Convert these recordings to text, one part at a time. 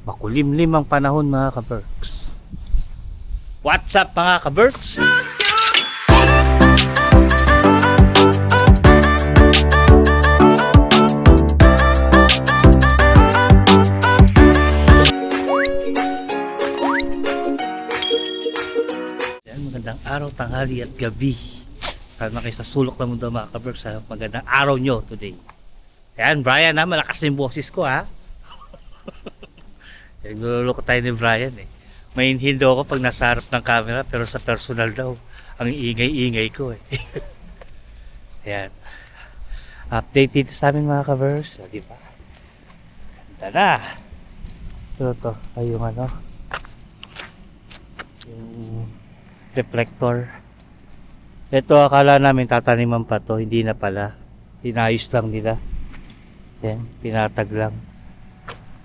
Makulimlim ang panahon mga ka-Berks. What's up mga ka-Berks? Yan, magandang araw, tanghali at gabi. Sana kayo sa sulok ng mundo mga ka-Berks. Magandang araw nyo today. Yan, Brian ha, malakas yung boses ko ha. Niluloko tayo ni Brian eh. Mainhindo ako pag nasa harap ng camera, pero sa personal daw, ang ingay-ingay ko eh. Ayan. Update dito sa amin mga ka-Berks. O, diba? Ganda na. Ito ay yung ano, yung reflector. Ito akala namin tataniman pa to, hindi na pala. Inayos lang nila. Yan, pinatag lang.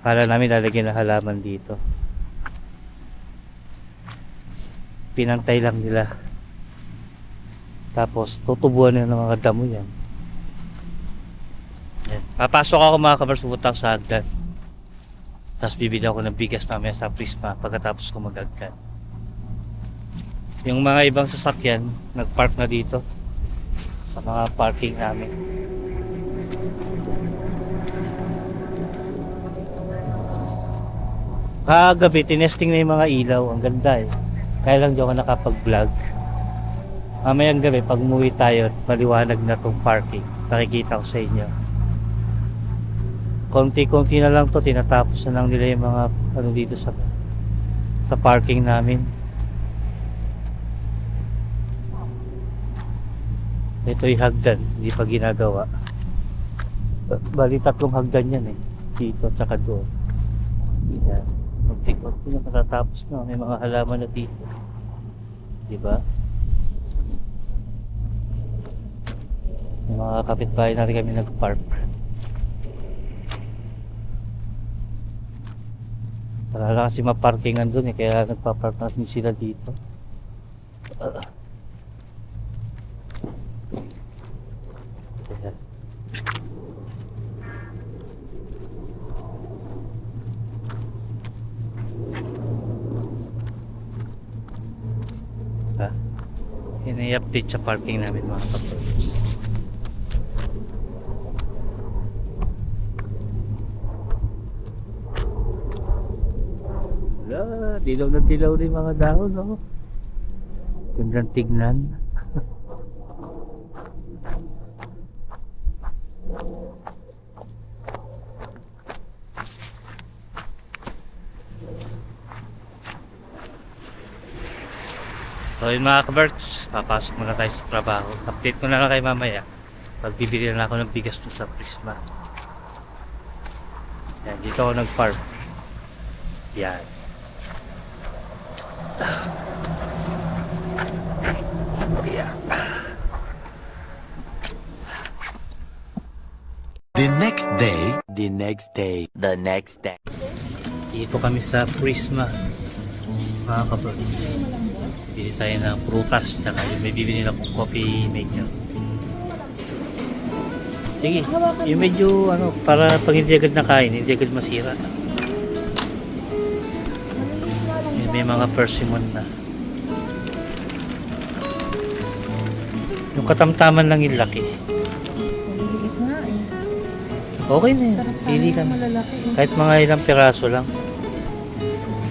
Akala namin lalagyan ng halaman dito. Pinantay lang nila. Tapos tutubuan nila ng mga damo yan. Yan. Papasok ako mga ka-Berks, pupunta ako sa hagdan. Tapos bibili ako ng bigas namin sa Prisma pagkatapos ko mag-hagdan. Yung mga ibang sasakyan nag-park na dito sa mga parking namin. Kagabi, tinesting na yung mga ilaw. Ang ganda eh. Kaya lang di ako nakapag-vlog. Mamayang gabi, pag umuwi tayo, maliwanag na tong parking. Nakikita ko sa inyo. Konti-konti na lang to. Tinatapos na lang nila yung mga ano dito sa parking namin. Ito yung hagdan. Hindi pa ginagawa. Bali, 3 hagdan yan eh. Dito, tsaka doon. Yan. Konti-konti na matatapos na. May mga halaman na dito. Diba? May mga kapitbahay na rin kami nag-park. Wala kasi maparkingan dun eh. Kaya nagpa-park na sila dito. Yan ay update sa parking namin mga ka-Berks. Wala, dilaw na dilaw na yung mga dahon, no? Gandang tignan. So yun mga ka-Berks, papasok muna tayo sa trabaho. Update ko na lang kayo mamaya. Pagbibili na ako ng bigas dun sa Prisma. Yan, dito ako nag-park. Yan. Yeah. The next day, the next day, the next day. Dito kami sa Prisma mga ka-Berks. Bili tayo ng prutas, tsaka yung may bibili na akong coffee maker. Sige, yung medyo ano, para pag hindi agad nakain, hindi agad masira. Yung may mga persimmon na. Yung katamtaman lang yung laki. Maliliit nga eh. Okay na yun, pili ka na. Kahit mga ilang piraso lang.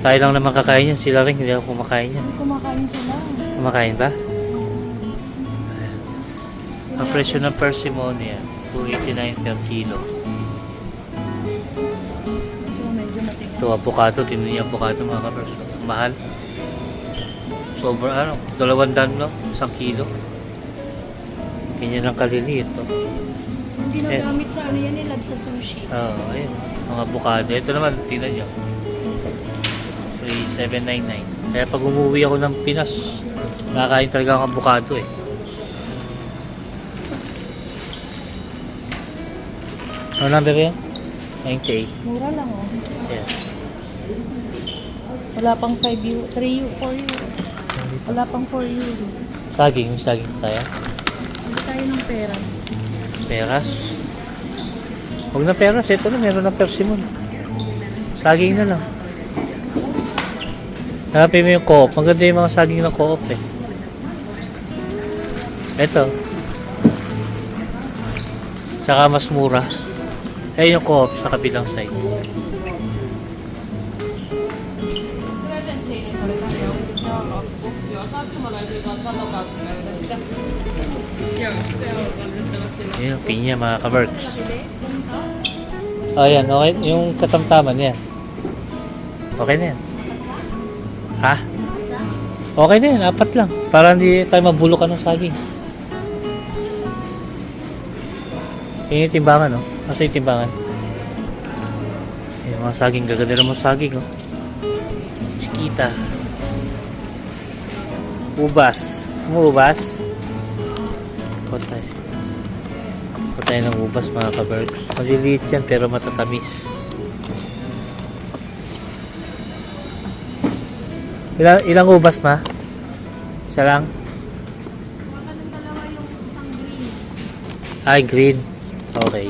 Tayo lang naman kakain yan, sila rin hindi ako kumakain yan. Kumakain sila. Kumakain ba? Ang presyo ng persimmon yan, 289 per kilo. So, medyo matigas. Ito, avocado, tinuloy yung avocado mga ka-Berks. Mahal. Sobra, ano, 200 no? 1 kilo. Ganyan ang kaliliit to. Ginagamit sa ano yan, ilab sa sushi. Oo, ayun. Mga avocado. Ito naman, tingnan nyo. 799. Kaya pag umuwi ako ng Pinas, nakakain talaga ang avocado eh. Ano number yan? 98. Mura lang oh. Yeah. Wala pang 5 euro, 3 euro, 4 euro. Wala pang 4 euro. Saging, may saging tayo. Hindi tayo ng peras. Peras. Huwag na peras, ito na, meron ng persimmon. Saging na lang. Hanapin mo yung co-op. Maganda yung mga saging ng co-op eh. Ito. Tsaka mas mura. Ayun yung co-op sa kabilang side. Ayun yung pinya mga ka-works. Ayan, okay. Yung katamtaman yan. Okay na yan. Ha? Okay na yan, 4 lang. Para hindi tayo mabulukan ng saging. Yung timbangan, no? Nasa yung timbangan? Yung mga saging, gaganda naman saging, oh. Chiquita. Ubas. Gusto mo ubas? Patay. Patay ng ubas, mga ka-berks. Maliliit yan, pero matatamis. Ilang ubas, ma? Isa lang? Ay, green. Okay.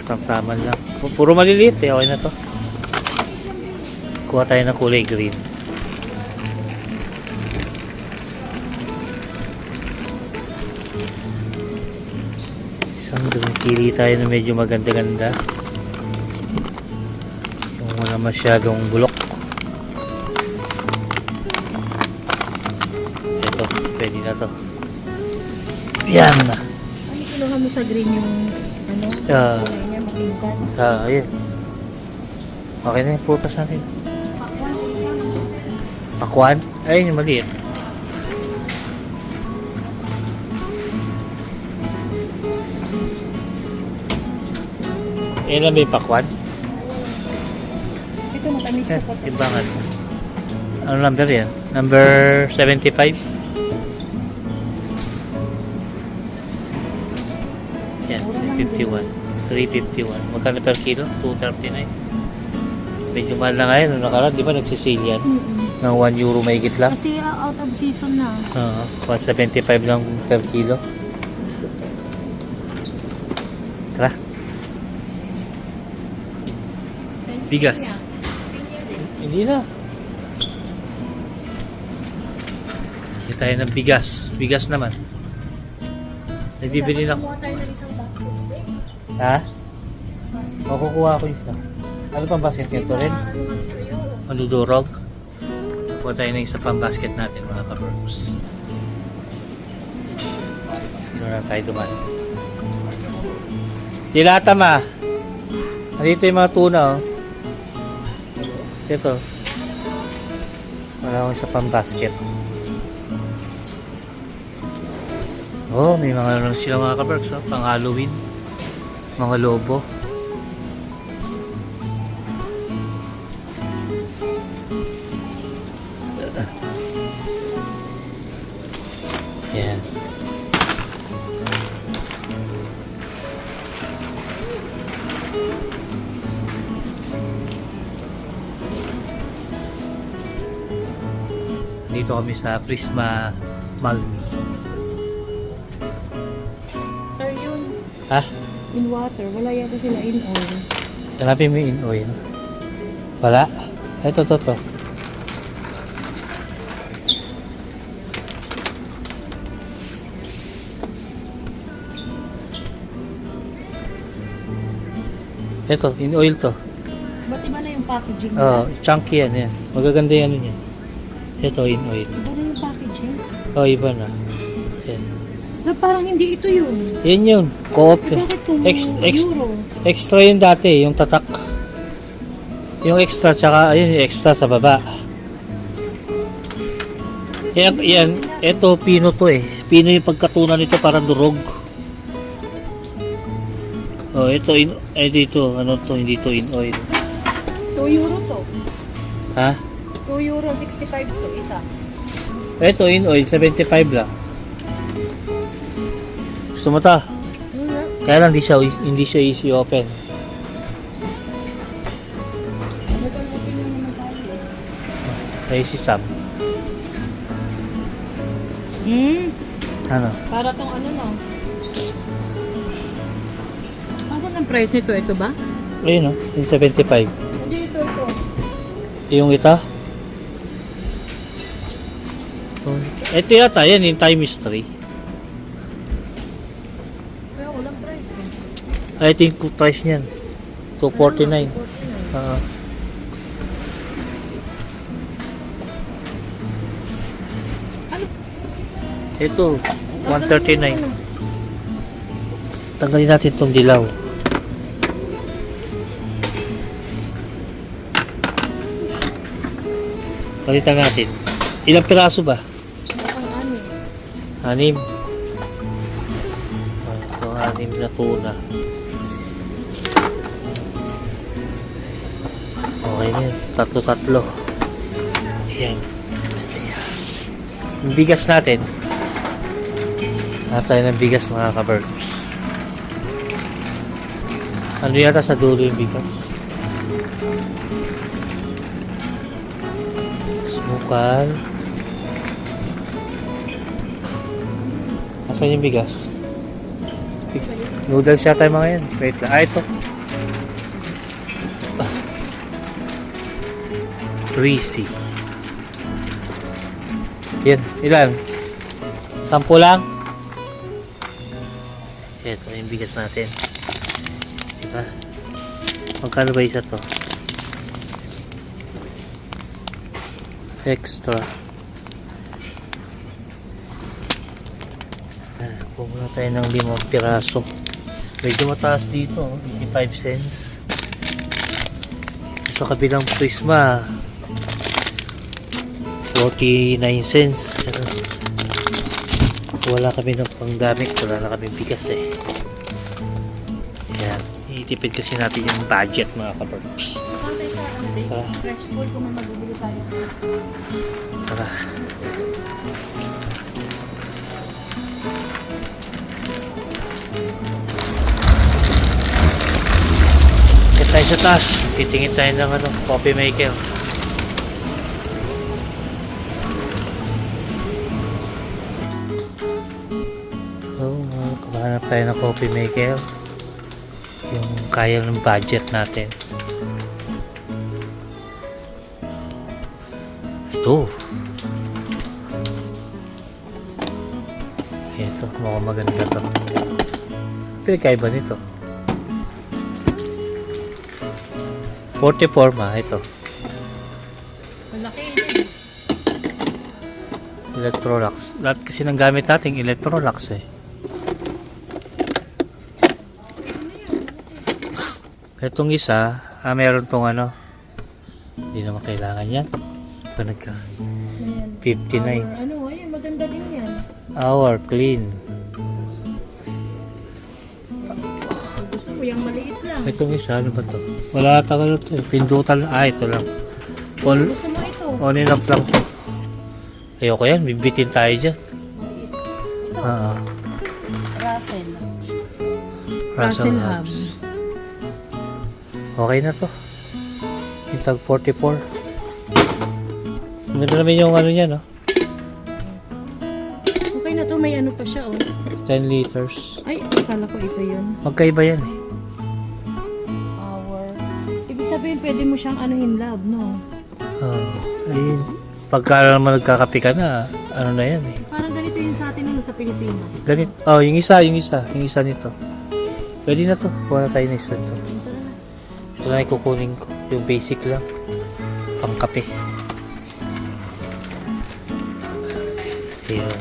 Tamtaman lang. Puro maliliit eh. Okay na to. Kuha tayo ng kulay green. Isang green. Pili tayo na medyo maganda-ganda. Yung wala masyadong bulok. Ito. Pwede na to. Yan na. Ano kinuha mo sa green yung ano? Kulay niya makintan. Ayun. Okay na yung prutas natin. Pakwan? Ayun yung maliit. Ilan ba yung pakwan? Ito matamis na pa. Timbangan. Ano number yan? Number 75? Yan, 351. 351. Magkano per kilo? 239. Medyo mahal na ngayon. Nung nakaraan, di ba nagsisale yan? Ng 1 euro mahigit lang? Kasi out of season na. Oo. 175 lang per kilo. Tara. Bigas. Hindi na. Hindi tayo ng bigas. Bigas naman. Nagbibili na. Kumuha tayo ng isang basket. Ha? O, kukuha ako isa. Ano pang basket nito rin? Maludurog. Kuha tayo ng isa pang basket natin mga ka-burps. Doon na tayo duman. Dilata ma. Nandito yung mga tuna oh. Ito. Wala akong isa pang basket. Oh, may mga ano sila mga ka-burps oh. Pang Halloween. Mga lobo. Yan. Dito kami sa Prisma Malmi. Sir, yun. Ha? In water. Wala yata sila in oil. Hanapin mo yung in oil. Wala? Ito, to. Ito, in oil to. Ba't iba na yung packaging Oh, niya? chunky yan. Magaganda yan niya. Ito, in oil. Iba na yung packaging. Oh, iba na. Yan. Na parang hindi ito yun. Yan yun. Co-op Eh, yun. bakit kung euro? Extra yun dati, yung tatak. Yung extra, tsaka ayun, yung extra sa baba. Yan, ito, pino to eh. Pino yung pagkatunan nito, parang durog. Oh, ito, dito, ano to, hindi to in oil. 2 euro to. Ha? 2 euro, 65 to isa. Ito, in oil, 75 lang. Gusto mo ta? Kaya lang, hindi siya easy open. Ay, si Sam. Ano? Para tong ano no? Ano ang price nito? Ito ba? Ayun o, yung 75. Hindi, ito. Yung ito? Ito yata, yan yung time is 3. Kaya walang price eh. I think price niyan. 249. Ito, 139. Tanggalin natin itong dilaw. Palitan natin. Ilang piraso ba? Ang ano 6. Ito, 6 na tuna. Okay na yun. Tatlo. Ayan. Yung bigas natin. Hanap tayo ng bigas mga ka-burgers. Ano yata sa dulo yung bigas? Sumukal. Asan yung bigas? Noodles yata yung mga yan. Wait lang. Ito. Greasy. Yan. Ilan? 10 lang? Ito yung bigas natin. Diba? Magkano ba isa to? Extra. Kumuha tayo ng 5 piraso. Medyo mataas dito. 85 cents. Sa kabilang prisma 49 cents. Wala kami ng panggamit. Wala na kami bigas eh. Yan. Itipid kasi natin yung budget mga kabarps. Tara. fresh food kung may magbibili tayo. Tara. Kaya tayo sa taas. Titingin tayo ng coffee maker. Hanap tayo ng coffee maker yung kaya ng budget natin. Ito mukhang maganda to. Pinagkaiba nito 44 ma ito. Malaki yun. Electrolux. Lahat kasi ng gamit natin Electrolux eh. Itong isa, meron tong hindi naman kailangan yan. Pag nagka 59. Ano, ayun, maganda din yan. Hour clean. Kung gusto mo, yung maliit lang. Itong isa, ano ba to? Wala ata ka to. Pindutan. Ito lang. Kung gusto mo ito. On and off lang to. Ayoko yan, bibitin tayo dyan. Maliit. Ito, Russell. Russell Hobbs. Okay na to. Yung tag 44. Ganda naman yung niya, no? Okay na to, may ano pa siya, 10 liters. Ay, akala ko ito yun. Magkaiba yan eh. Hour. Ibig sabihin, pwede mo siyang anuhin lab, no? Ayun. Pagka naman nagkakape ka na, na yan eh. Parang ganito yun sa atin sa Pilipinas. Ganito. Yung isa nito. Pwede na to. Kuha na tayo na isa nito. Ito na ikukunin ko. Yung basic lang. Pang kape. Ayun.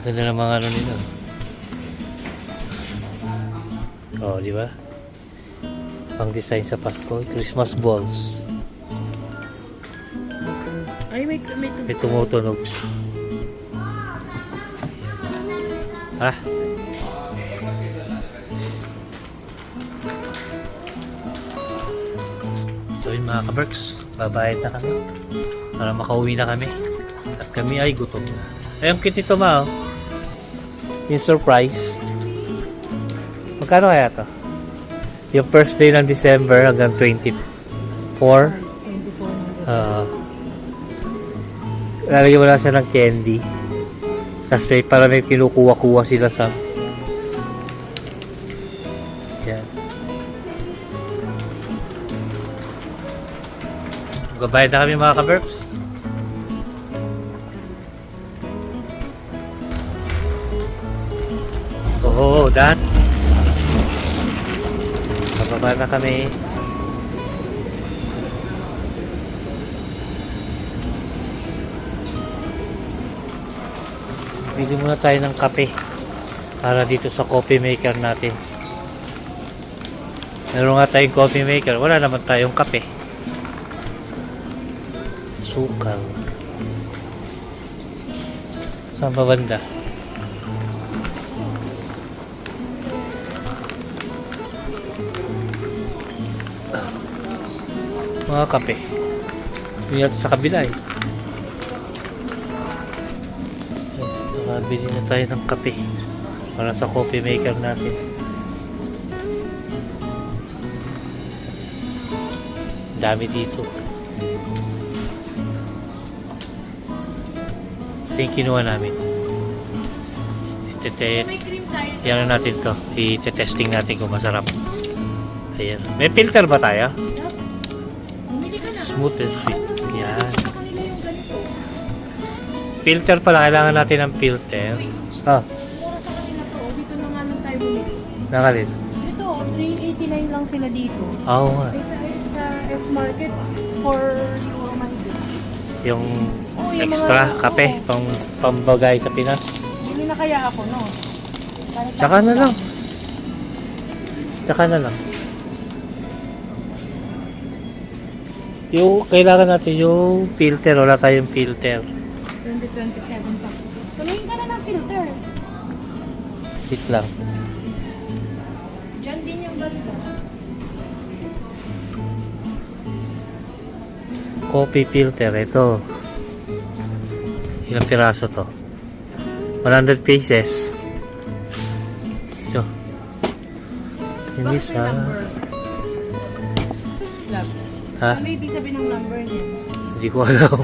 Ganda ng mga nila. Di ba? Pang design sa Pasko, Christmas balls. Ay, may May tumutunog. So yun mga kaberks, babayad na kami para makauwi na kami at kami ay gutom na. Ay, ang cute ito ma, yung surprise. Magkano kaya to? Yung first day ng December hanggang 24. 2400. lalagyan mo lang siya ng candy. Tapos may kinukuha-kuha sila sa... Yan. Magbabayad na kami mga ka-Burbs. Oo, that. Bababa na kami. Bili muna tayo ng kape para dito sa coffee maker natin. Meron nga tayong coffee maker, wala naman tayong kape. Sukal. Saan ba banda? Mga kape. Yun yata sa kabila eh. Nakabili na tayo ng kape para sa coffee maker natin. Dami dito. Ito yung kinuha namin. Yan na natin to. I-testing natin kung masarap. Ayan. May filter ba tayo? Smooth and sweet. Yan. Filter pala. Kailangan natin ng filter. Ah. Siguro sa kanila to. Dito na nga lang tayo bumili. Nakalin. Dito, 389 lang sila dito. Oo nga. Ay, sa S-Market, 4 euro man din. Yung Oh, yung extra mga- kape. Pambagay sa Pinas. Bili na kaya ako, no? Kahit Tsaka na lang. Tsaka na lang. Yung kailangan natin yung filter. Wala tayong filter. 2027 pa. Tuloyin ka na ng filter. Wait lang. Diyan din yung banda. Coffee filter. Ito. Ilang piraso to? 100 pieces. Ito. Yung Bakit isa. may number? Love. Ha? Ano ibig sabihin ng number niya? Hindi ko alam.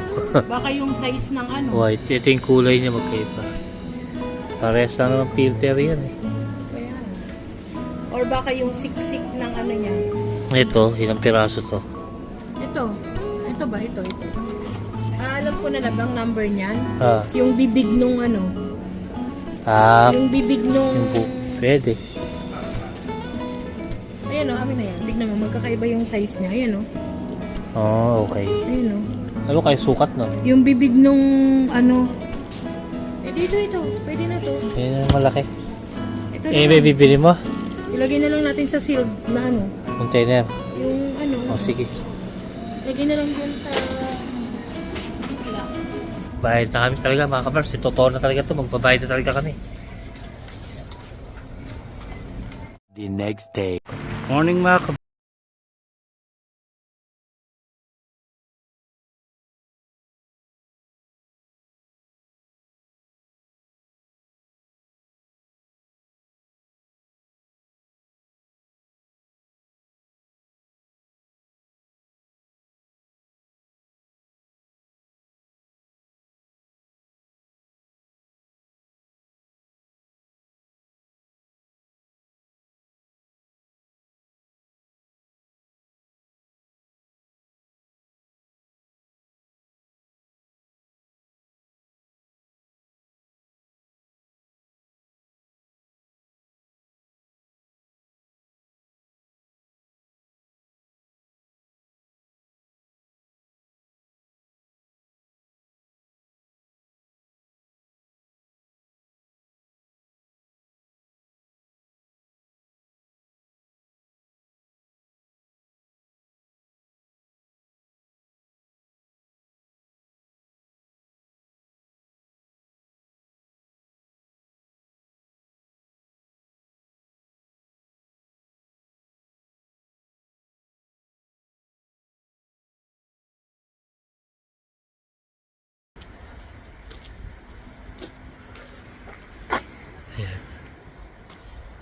Baka yung size ng ano. White. Ito yung kulay niya magkaiba. Parehas lang naman filter yan eh. Kaya. Or baka yung siksik ng ano niya. Ito. Ilang piraso to? Ito. Ito ba? Ito. Alam ko na lang ang number niyan. Ah. Yung bibig nung ano. Ah. Yung bibig nung... Yung pwede. Ayan o, amin na yan. Tignan mo, magkakaiba yung size niya. Ayan o. Oh, okay. Ayan o. Ano kayo sukat no? Yung bibig nung ano. Eh dito ito. Pwede na to. Yan ang malaki. Ito Eh, na. may bibili mo? Ilagay na lang natin sa sealed na ano. Container. Yung ano. O, sige. Ilagay na lang dyan sa... Bayad na kami talaga mga kabars. Totoo na talaga to. Magbabayad na talaga kami. The next day. Morning mga kabars.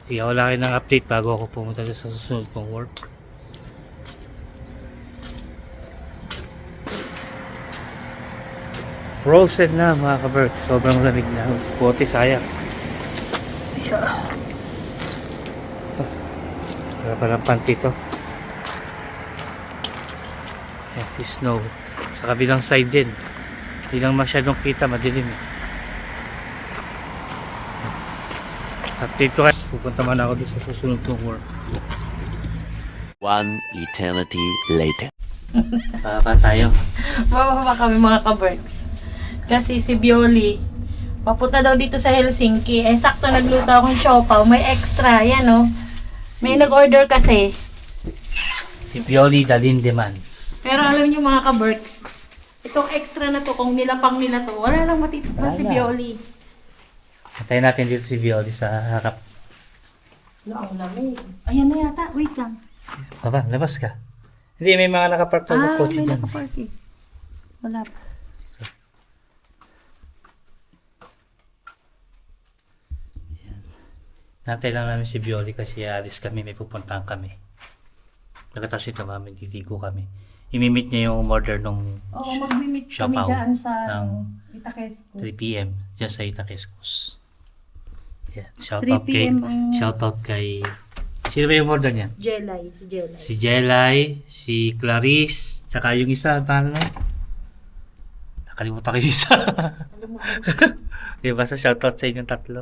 Iyaw lang ng update bago ako pumunta sa susunod kong work. Frozen na mga kaberg. Sobrang lamig na. Puti sayang. Wala palang panty to. Yan si Snow. Sa kabilang side din. Hindi lang masyadong kita. Madilim eh. Update ko guys. Pupunta man ako doon sa susunod kong work. One eternity later. Pa tayo. Bababa kami mga kaberks. Kasi si Bioli, papunta daw dito sa Helsinki. Eh, sakto nagluto akong siopaw. May extra, yan oh. May nag-order kasi. Si Pioli Dalin Demands. Pero alam niyo mga kaberks, itong extra na to, kung nilapang nila to, wala lang matitikman si Wala. Bioli. Antayin natin dito si Pioli sa harap. Ang lamig. Ayan na yata, wait lang. Baba, labas ka. Hindi, may mga nakapark na kotse may dyan. nakapark eh. Wala pa. Nantay lang namin si Bioli kasi alis kami, may pupuntahan kami. Pagkatapos ito mami, titigo kami. Imimit niya yung order nung Oo, mag-meet kami Siopaw dyan sa ng Itaquescos. 3 p.m. dyan sa Itaquescos. Yan, 3 p.m. ang- shoutout kay, sino ba yung order niya? Jelay, si Jelay. Si Jelay, si Clarice, tsaka yung isa, ano na? Nakalimutan ko yung isa. Diba sa shoutout sa inyong tatlo.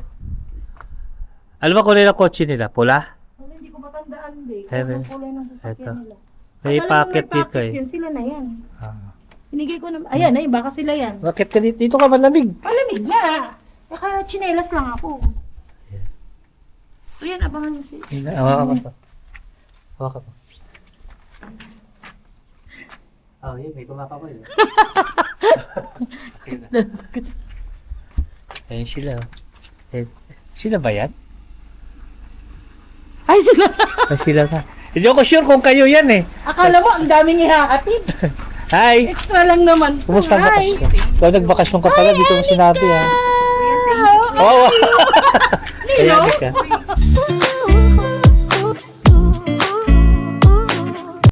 Alam mo kung ano yung kotse nila? Pula? Hindi ko matandaan din. Pero, Ano kulay ng sasakyan eto. nila? May Akala mo packet dito packet eh. Yan, sila na yan. Ah. Binigay ko na, ayan ay, baka sila yan. Bakit ka dito? Dito ka malamig. Malamig na. Kaya chinelas lang ako. Ayan, abangan niyo si... Hawakan mo pa. Hawakan mo. Oh, yun. May kumakapoy. Ayun sila. oh. Eh, sila ba yan? Ay, sila! Ay, sila ka. Hindi ako sure kung kayo yan eh. Akala mo, ang daming ihahatid. Hi! Extra lang naman. Kumusta ang Hi! bakasyon? Ikaw nagbakasyon ka pala. Dito mo sinabi ha. Kuya, sa Oo. Nino? Kaya ka.